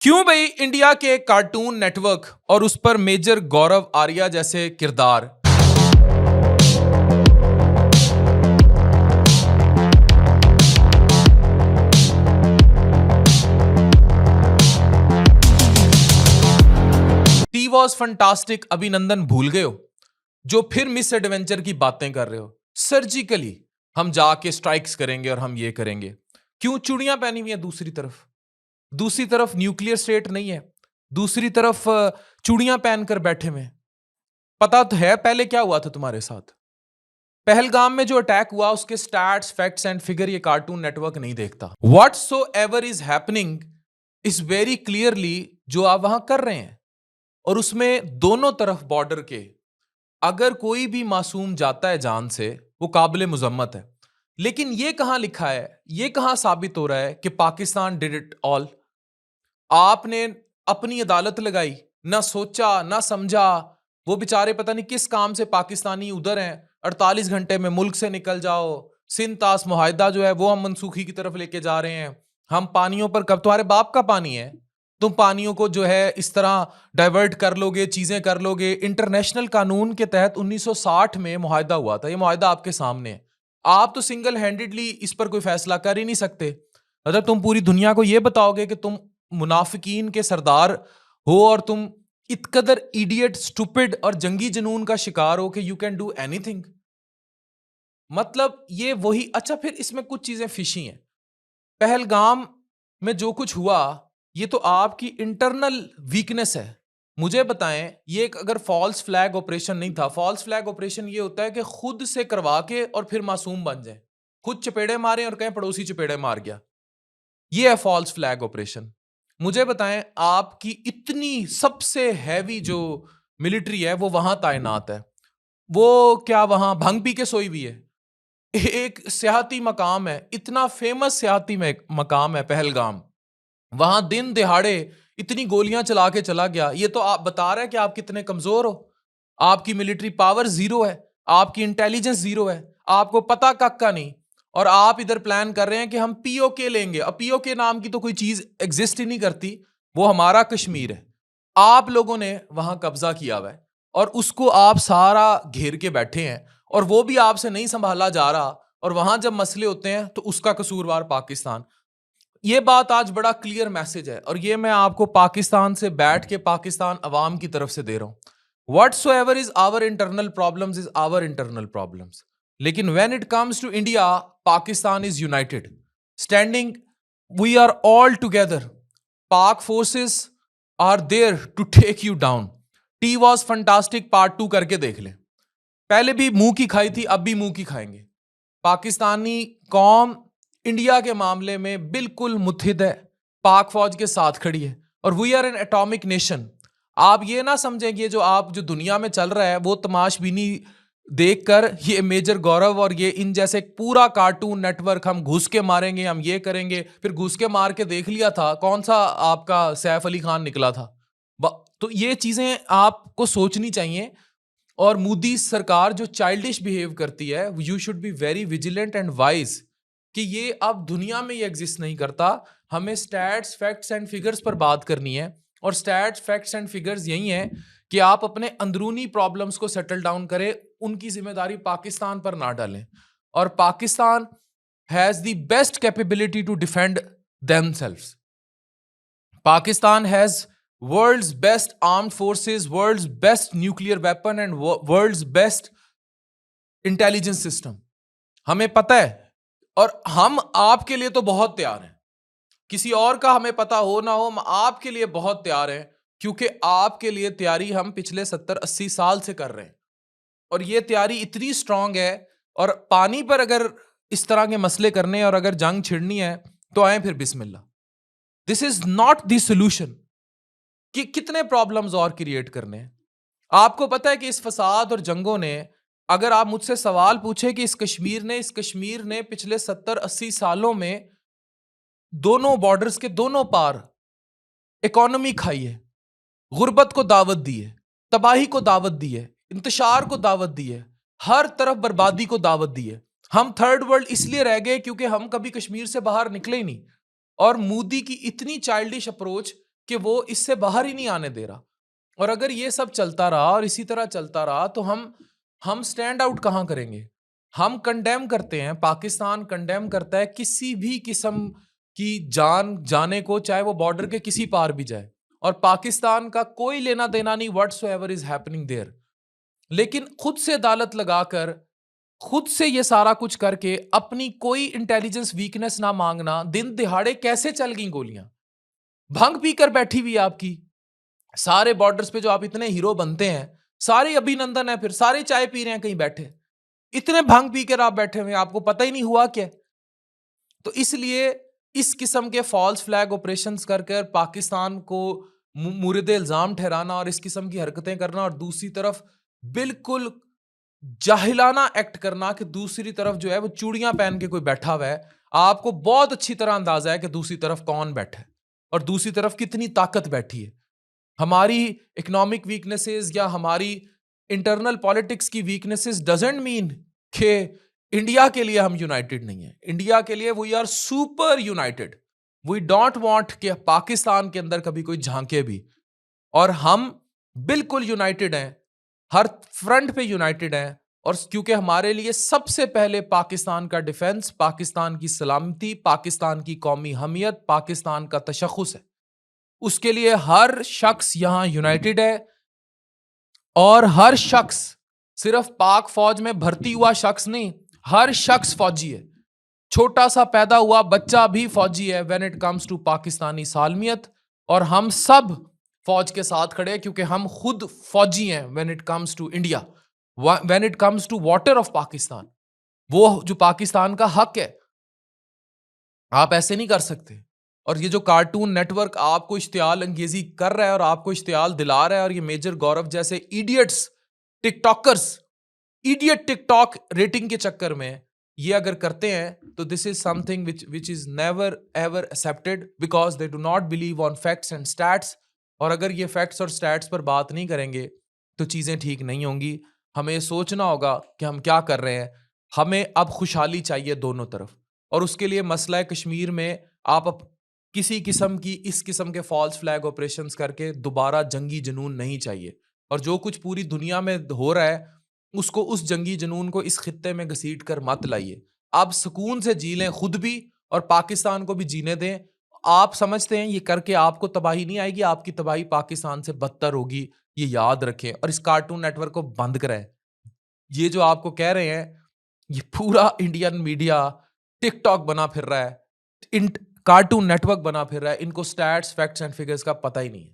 क्यों भाई इंडिया के कार्टून नेटवर्क और उस पर मेजर गौरव आर्या जैसे किरदार। टी वॉज फंटास्टिक अभिनंदन भूल गए हो, जो फिर मिस एडवेंचर की बातें कर रहे हो। सर्जिकली हम जाके स्ट्राइक्स करेंगे और हम ये करेंगे। क्यों चूड़ियां पहनी हुई है दूसरी तरफ न्यूक्लियर स्टेट नहीं है, दूसरी तरफ चूड़ियां पहनकर बैठे हुए हैं। पता तो है पहले क्या हुआ था तुम्हारे साथ। पहलगाम में जो अटैक हुआ उसके स्टैट्स फैक्ट्स एंड फिगर ये कार्टून नेटवर्क नहीं देखता। What so ever is happening is very clearly जो आप वहां कर रहे हैं, और उसमें दोनों तरफ बॉर्डर के अगर कोई भी मासूम जाता है जान से वो काबिल मुजम्मत है। लेकिन ये कहां लिखा है, ये कहां साबित हो रहा है कि पाकिस्तान डिड इट ऑल। आपने अपनी अदालत लगाई, ना सोचा ना समझा। वो बेचारे पता नहीं किस काम से पाकिस्तानी उधर हैं। 48 घंटे में मुल्क से निकल जाओ। सिंध तास मुआहिदा जो है वो हम मनसूखी की तरफ लेके जा रहे हैं। हम पानियों पर कब, तुम्हारे बाप का पानी है, तुम पानियों को जो है इस तरह डाइवर्ट कर लोगे, चीजें कर लोगे। इंटरनेशनल कानून के तहत 1960 में मुआहिदा हुआ था। ये मुआहिदा आपके सामने है। आप तो सिंगल हैंडेडली इस पर कोई फैसला कर ही नहीं सकते। अगर तुम पूरी दुनिया को यह बताओगे कि तुम मुनाफिकीन के सरदार हो और तुम इतकदर इडियट स्टूपिड और जंगी जुनून का शिकार हो कि यू कैन डू एनीथिंग, मतलब ये वही। अच्छा, फिर इसमें कुछ चीजें फिशी हैं। पहलगाम में जो कुछ हुआ ये तो आपकी इंटरनल वीकनेस है। मुझे बताएं, ये एक अगर फॉल्स फ्लैग ऑपरेशन नहीं था। फॉल्स फ्लैग ऑपरेशन ये होता है कि खुद से करवा के और फिर मासूम बन जाए, खुद चपेड़े मारे और कहें पड़ोसी चपेड़े मार गया। ये है फॉल्स फ्लैग ऑपरेशन। मुझे बताएं, आपकी इतनी सबसे हैवी जो मिलिट्री है वो वहां तैनात है, वो क्या वहां भंग पी के सोई हुई है? एक सियाहती मकाम है, इतना फेमस सियाहती मकाम है पहलगाम, वहां दिन दिहाड़े इतनी गोलियां चला के चला गया। ये तो आप बता रहे हैं कि आप कितने कमजोर हो। आपकी मिलिट्री पावर जीरो है, आपकी इंटेलिजेंस जीरो है, आपको पता का नहीं। और आप इधर प्लान कर रहे हैं कि हम पीओके लेंगे। अब पीओके नाम की तो कोई चीज एग्जिस्ट ही नहीं करती, वो हमारा कश्मीर है। आप लोगों ने वहां कब्जा किया हुआ है और उसको आप सारा घेर के बैठे हैं, और वो भी आपसे नहीं संभाला जा रहा। और वहां जब मसले होते हैं तो उसका कसूरवार पाकिस्तान। ये बात आज बड़ा क्लियर मैसेज है, और ये मैं आपको पाकिस्तान से बैठ के पाकिस्तान अवाम की तरफ से दे रहा हूं। Whatsoever is our internal problems is our internal problems. लेकिन when it comes to India, Pakistan is united, standing, we are all together. Pak forces are there to take you down. It was fantastic part 2 करके देख ले। पहले भी मुंह की खाई थी, अब भी मुंह की खाएंगे। पाकिस्तानी कौम इंडिया के मामले में बिल्कुल मुत्हिद है, पाक फौज के साथ खड़ी है, और we are an atomic nation. आप ये ना समझेंगे जो दुनिया में चल रहा है वो तमाशबीनी देखकर ये मेजर गौरव और ये इन जैसे पूरा कार्टून नेटवर्क हम घुस के मारेंगे, हम ये करेंगे। फिर घुस के मार के देख लिया था कौन सा आपका सैफ अली खान निकला था। तो ये चीजें आपको सोचनी चाहिए। और मोदी सरकार जो चाइल्डिश बिहेव करती है, you should be very vigilant and wise कि ये अब दुनिया में ये एग्जिस्ट नहीं करता। हमें स्टैट्स फैक्ट्स एंड फिगर्स पर बात करनी है, और स्टैट्स फैक्ट्स एंड फिगर्स यही हैं कि आप अपने अंदरूनी प्रॉब्लम्स को सेटल डाउन करें, उनकी जिम्मेदारी पाकिस्तान पर ना डालें। और Pakistan has the best capability to defend themselves. Pakistan has world's best armed forces, world's best nuclear weapon and world's best intelligence system. हमें पता है, और हम आपके लिए तो बहुत तैयार हैं। किसी और का हमें पता हो ना हो, हम आपके लिए बहुत तैयार हैं, क्योंकि आपके लिए तैयारी हम पिछले 70-80 साल से कर रहे हैं। और ये तैयारी इतनी स्ट्रांग है। और पानी पर अगर इस तरह के मसले करने और अगर जंग छिड़नी है तो आए फिर बिस्मिल्लाह। This is not the solution. कि कितने प्रॉब्लम्स और क्रिएट करने हैं। आपको पता है कि इस फसाद और जंगों ने, अगर आप मुझसे सवाल पूछे कि इस कश्मीर ने पिछले 70-80 सालों में दोनों बॉर्डर्स के दोनों पार इकोनॉमी खाई है, गुर्बत को दावत दी है, तबाही को दावत दी है, इंतशार को दावत दी है, हर तरफ बर्बादी को दावत दी है। हम थर्ड वर्ल्ड इसलिए रह गए क्योंकि हम कभी कश्मीर से बाहर निकले ही नहीं। और मोदी की इतनी चाइल्डिश अप्रोच कि वो इससे बाहर ही नहीं आने दे रहा। और अगर ये सब चलता रहा और इसी तरह चलता रहा तो हम स्टैंड आउट कहाँ करेंगे? हम कंडेम करते हैं, पाकिस्तान कंडेम करता है किसी भी किस्म की जान जाने को, चाहे वो बॉर्डर के किसी पार भी जाए, और पाकिस्तान का कोई लेना देना नहीं व्हाटसोएवर इज हैपनिंग देयर। लेकिन खुद से अदालत लगाकर, खुद से ये सारा कुछ करके, अपनी कोई इंटेलिजेंस वीकनेस ना मांगना, दिन दिहाड़े कैसे चल गई गोलियां? भंग पीकर बैठी हुई आपकी सारे बॉर्डर्स पे, जो आप इतने हीरो बनते हैं, सारे अभिनंदन है, फिर सारे चाय पी रहे हैं कहीं बैठे, इतने भंग पीकर आप बैठे हुए, आपको पता ही नहीं हुआ क्या? तो इसलिए इस किस्म के फॉल्स फ्लैग ऑपरेशंस कर कर पाकिस्तान को मुर्दे इल्जाम ठहराना और इस किस्म की हरकतें करना, और दूसरी तरफ बिल्कुल जाहिलाना एक्ट करना कि दूसरी तरफ जो है वो चूड़ियां पहन के कोई बैठा हुआ है। आपको बहुत अच्छी तरह अंदाजा है कि दूसरी तरफ कौन बैठा है और दूसरी तरफ कितनी ताकत बैठी है। हमारी इकोनॉमिक वीकनेसेस या हमारी इंटरनल पॉलिटिक्स की वीकनेसेस डजंट मीन कि इंडिया के लिए हम यूनाइटेड नहीं है। इंडिया के लिए we are super united. We don't want कि पाकिस्तान के अंदर कभी कोई झांके भी, और हम बिल्कुल यूनाइटेड हैं, हर फ्रंट पे यूनाइटेड हैं। और क्योंकि हमारे लिए सबसे पहले पाकिस्तान का डिफेंस, पाकिस्तान की सलामती, पाकिस्तान की कौमी हमियत, पाकिस्तान का तशख्खुस है, उसके लिए हर शख्स यहां यूनाइटेड है। और हर शख्स सिर्फ पाक फौज में भर्ती हुआ शख्स नहीं, हर शख्स फौजी है। छोटा सा पैदा हुआ बच्चा भी फौजी है when it comes to Pakistani सालमियत। और हम सब फौज के साथ खड़े हैं क्योंकि हम खुद फौजी हैं when it comes to India, when it comes to water of Pakistan, वो जो पाकिस्तान का हक है। आप ऐसे नहीं कर सकते। और ये जो कार्टून नेटवर्क आपको इश्तियाल अंगेजी कर रहा है और आपको इश्तियाल दिला रहा है, और ये मेजर गौरव जैसे idiots, TikTokers, idiot TikTok rating के चक्कर में ये अगर करते हैं, तो this is something which is never ever accepted, because they do not believe on facts and stats. और अगर ये फैक्ट्स और स्टैट्स पर बात नहीं करेंगे तो चीजें ठीक नहीं होंगी। हमें सोचना होगा कि हम क्या कर रहे हैं। हमें अब खुशहाली चाहिए दोनों तरफ, और उसके लिए मसला कश्मीर में आप किसी किस्म की इस किस्म के फॉल्स फ्लैग ऑपरेशंस करके दोबारा जंगी जुनून नहीं चाहिए। और जो कुछ पूरी दुनिया में हो रहा है, उसको, उस जंगी जुनून को इस खित्ते में घसीट कर मत लाइए। आप सुकून से जी लें खुद भी, और पाकिस्तान को भी जीने दें। आप समझते हैं ये करके आपको तबाही नहीं आएगी, आपकी तबाही पाकिस्तान से बदतर होगी, ये याद रखें। और इस कार्टून नेटवर्क को बंद कराएं। ये जो आपको कह रहे हैं, ये पूरा इंडियन मीडिया टिकटॉक बना फिर रहा है, कार्टून नेटवर्क बना फिर रहा है, इनको स्टैट्स, फैक्ट्स एंड फिगर्स का पता ही नहीं है।